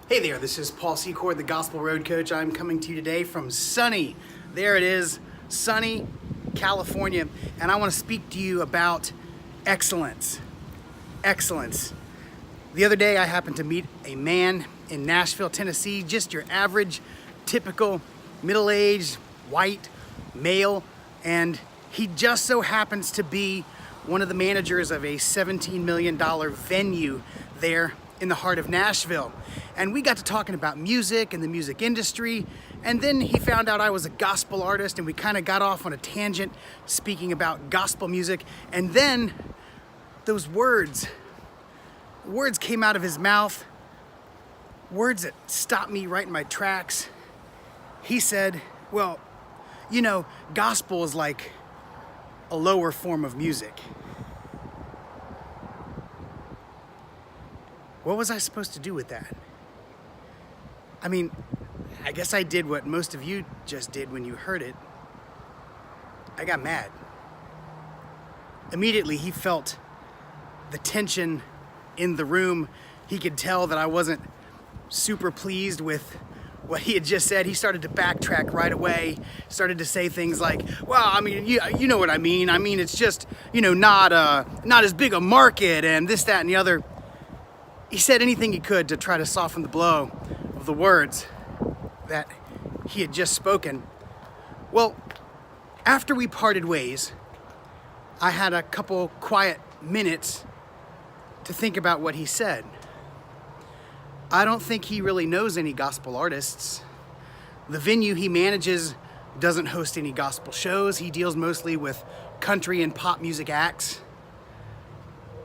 Hey there, this is Paul Secord, the Gospel Road Coach. I'm coming to you today from sunny, there it is, sunny California, and I want to speak to you about excellence. Excellence. The other day I happened to meet a man in Nashville, Tennessee, just your average, typical, middle-aged, white male, and he just so happens to be one of the managers of a $17 million venue there in the heart of Nashville. And we got to talking about music and the music industry, and then he found out I was a gospel artist, and we kind of got off on a tangent speaking about gospel music, and then those words came out of his mouth, words that stopped me right in my tracks. He said, well, you know, gospel is like a lower form of music. What was I supposed to do with that? I mean, I guess I did what most of you just did when you heard it. I got mad. Immediately, he felt the tension in the room. He could tell that I wasn't super pleased with what he had just said. He started to backtrack right away, started to say things like, well, I mean, you know what I mean. I mean, it's just, you know, not as big a market and this, that, and the other. He said anything he could to try to soften the blow of the words that he had just spoken. Well, after we parted ways, I had a couple quiet minutes to think about what he said. I don't think he really knows any gospel artists. The venue he manages doesn't host any gospel shows. He deals mostly with country and pop music acts.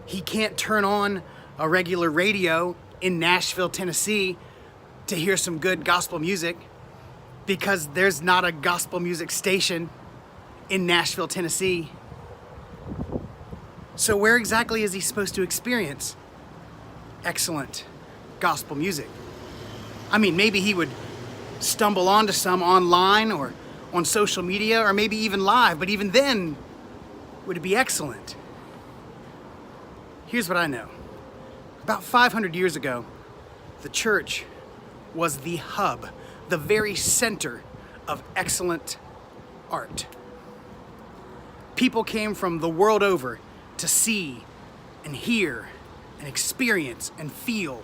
He can't turn on a regular radio in Nashville, Tennessee to hear some good gospel music because there's not a gospel music station in Nashville, Tennessee. So where exactly is he supposed to experience excellent gospel music? I mean, maybe he would stumble onto some online or on social media or maybe even live, but even then, would it be excellent? Here's what I know. About 500 years ago, the church was the hub, the very center of excellent art. People came from the world over to see and hear and experience and feel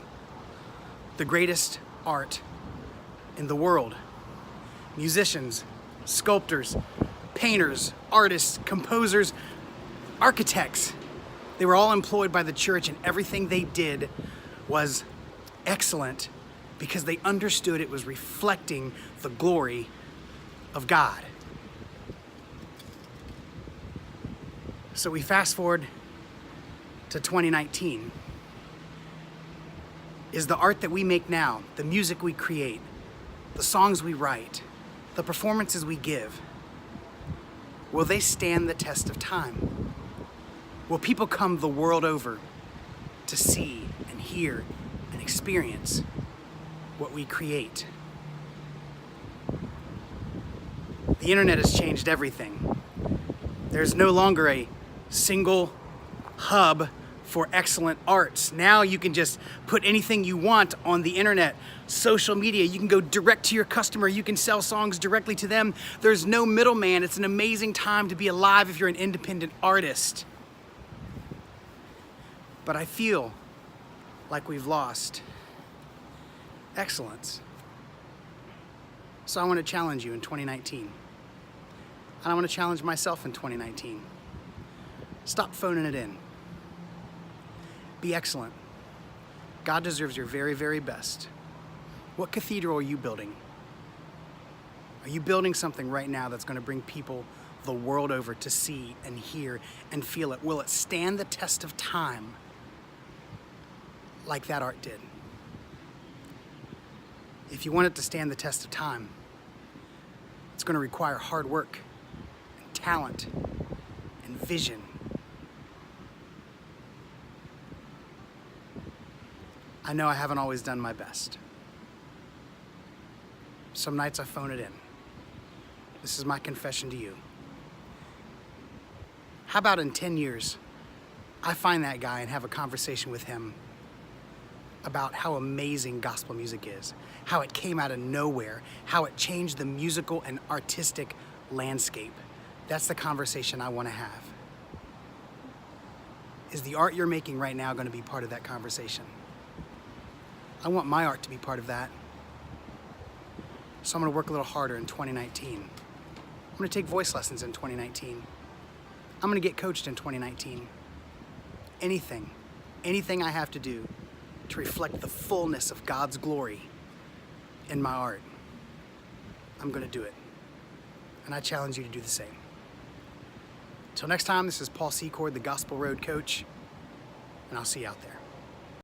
the greatest art in the world. Musicians, sculptors, painters, artists, composers, architects. They were all employed by the church, and everything they did was excellent because they understood it was reflecting the glory of God. So we fast forward to 2019. Is the art that we make now, the music we create, the songs we write, the performances we give, will they stand the test of time? Will people come the world over to see and hear and experience what we create? The internet has changed everything. There's no longer a single hub for excellent arts. Now you can just put anything you want on the internet, social media. You can go direct to your customer. You can sell songs directly to them. There's no middleman. It's an amazing time to be alive if you're an independent artist. But I feel like we've lost excellence. So I want to challenge you in 2019. And I want to challenge myself in 2019. Stop phoning it in. Be excellent. God deserves your very, very best. What cathedral are you building? Are you building something right now that's going to bring people the world over to see and hear and feel it? Will it stand the test of time like that art did? If you want it to stand the test of time, it's going to require hard work and talent and vision. I know I haven't always done my best. Some nights I phone it in. This is my confession to you. How about in 10 years, I find that guy and have a conversation with him about how amazing gospel music is, how it came out of nowhere, how it changed the musical and artistic landscape. That's the conversation I want to have. Is the art you're making right now going to be part of that conversation? I want my art to be part of that. So I'm going to work a little harder in 2019. I'm going to take voice lessons in 2019. I'm going to get coached in 2019. Anything I have to do to reflect the fullness of God's glory in my art, I'm going to do it. And I challenge you to do the same. Till next time, this is Paul Secord, the Gospel Road Coach, and I'll see you out there.